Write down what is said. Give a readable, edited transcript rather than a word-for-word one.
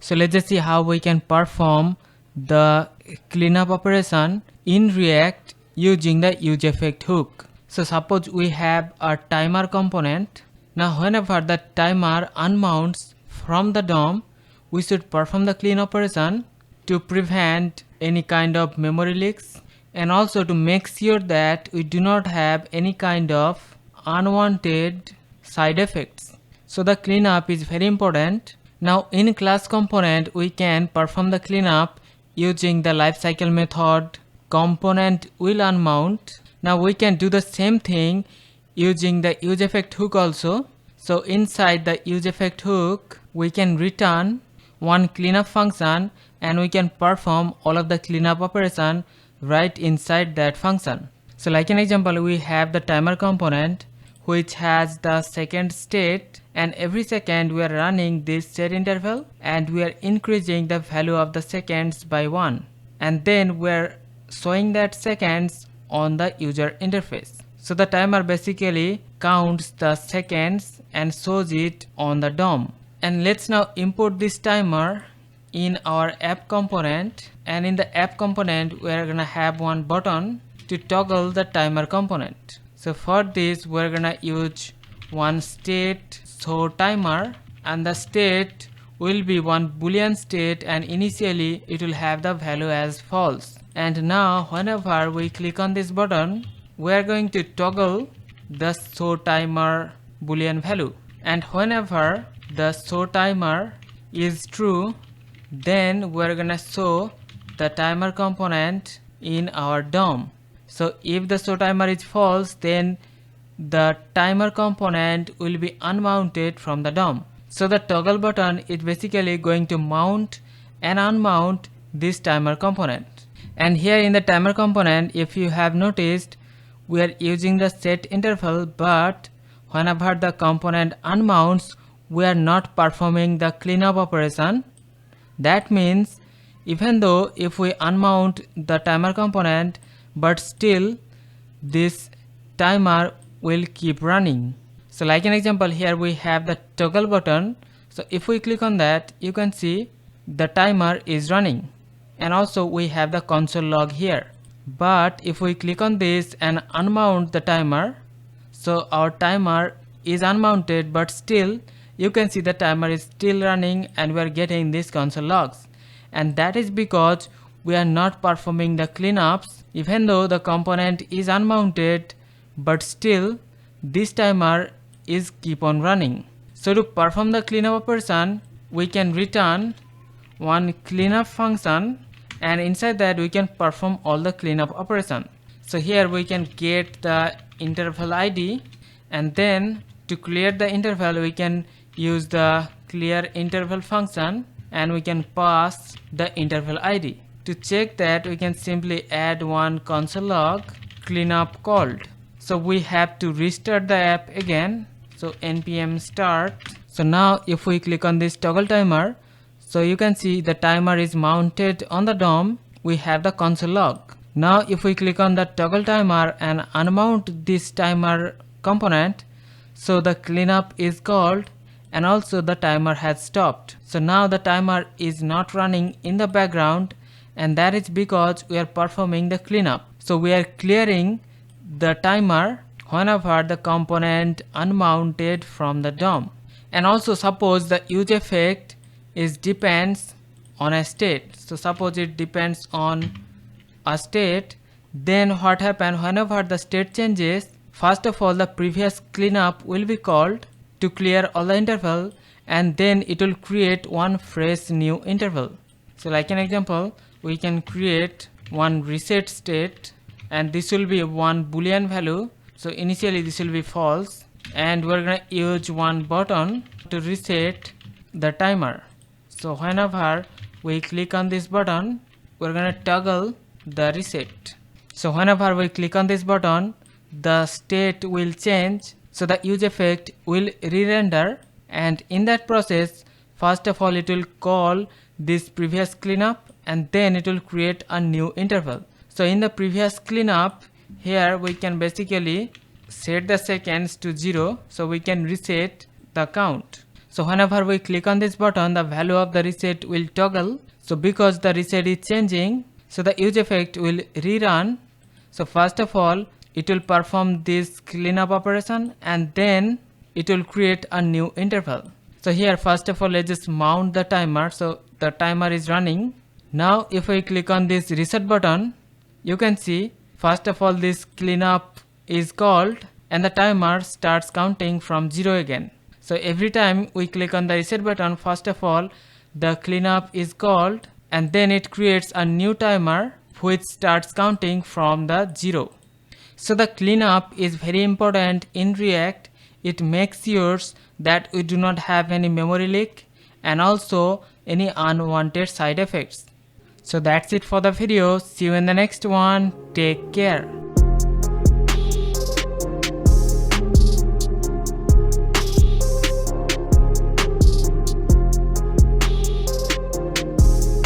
So let's just see how we can perform the cleanup operation in React using the useEffect hook. So suppose we have a timer component. Now whenever the timer unmounts from the DOM, we should perform the clean operation to prevent any kind of memory leaks and also to make sure that we do not have any kind of unwanted side effects. So the cleanup is very important. Now in class component we can perform the cleanup using the lifecycle method component will unmount. Now we can do the same thing using the useEffect hook also. So inside the useEffect hook we can return one cleanup function and we can perform all of the cleanup operation right inside that function. So like an example, we have the timer component which has the second state, and every second we are running this set interval and we are increasing the value of the seconds by 1, and then we are showing that seconds on the user interface. So the timer basically counts the seconds and shows it on the DOM. And let's now import this timer in our app component, and in the app component we are gonna have one button to toggle the timer component. So for this we're gonna use one state show timer, and the state will be one boolean state and initially it will have the value as false. And now whenever we click on this button we are going to toggle the show timer boolean value, and whenever the show timer is true then we're gonna show the timer component in our DOM. So if the show timer is false then the timer component will be unmounted from the DOM. So the toggle button is basically going to mount and unmount this timer component. And here in the timer component, if you have noticed, we are using the set interval, but whenever the component unmounts we are not performing the cleanup operation. That means even though if we unmount the timer component, but still this timer will keep running. So like an example, here we have the toggle button. So if we click on that, you can see the timer is running, and also we have the console log here. But if we click on this and unmount the timer, so our timer is unmounted, but still you can see the timer is still running and we are getting these console logs. And that is because we are not performing the cleanups even though the component is unmounted, but still this timer is keep on running. So to perform the cleanup operation we can return one cleanup function, and inside that we can perform all the cleanup operation. So here we can get the interval ID, and then to clear the interval we can use the clear interval function and we can pass the interval ID. To check that we can simply add one console log cleanup called. So we have to restart the app again. So npm start. So now if we click on this toggle timer, so you can see the timer is mounted on the DOM. We have the console log. Now if we click on the toggle timer and unmount this timer component, so the cleanup is called and also the timer has stopped. So now the timer is not running in the background, and that is because we are performing the cleanup. So we are clearing the timer whenever the component unmounted from the DOM. And also suppose the useEffect is depends on a state. So suppose it depends on a state, then what happens whenever the state changes, first of all the previous cleanup will be called to clear all the interval, and then it will create one fresh new interval. So like an example, we can create one reset state, and this will be one boolean value. So initially this will be false, and we're gonna use one button to reset the timer. So whenever we click on this button, we're gonna toggle the reset. So whenever we click on this button, the state will change, so the useEffect will re-render, and in that process first of all it will call this previous cleanup and then it will create a new interval. So in the previous cleanup, here we can basically set the seconds to 0, so we can reset the count. So whenever we click on this button, the value of the reset will toggle. So because the reset is changing, so the useEffect will rerun. So first of all, it will perform this cleanup operation and then it will create a new interval. So here first of all, let's just mount the timer. So the timer is running. Now if we click on this reset button, you can see first of all this cleanup is called and the timer starts counting from 0 again. So every time we click on the reset button, first of all the cleanup is called and then it creates a new timer which starts counting from the 0. So the cleanup is very important in React. It makes sure that we do not have any memory leak and also any unwanted side effects. So that's it for the video. See you in the next one. Take care.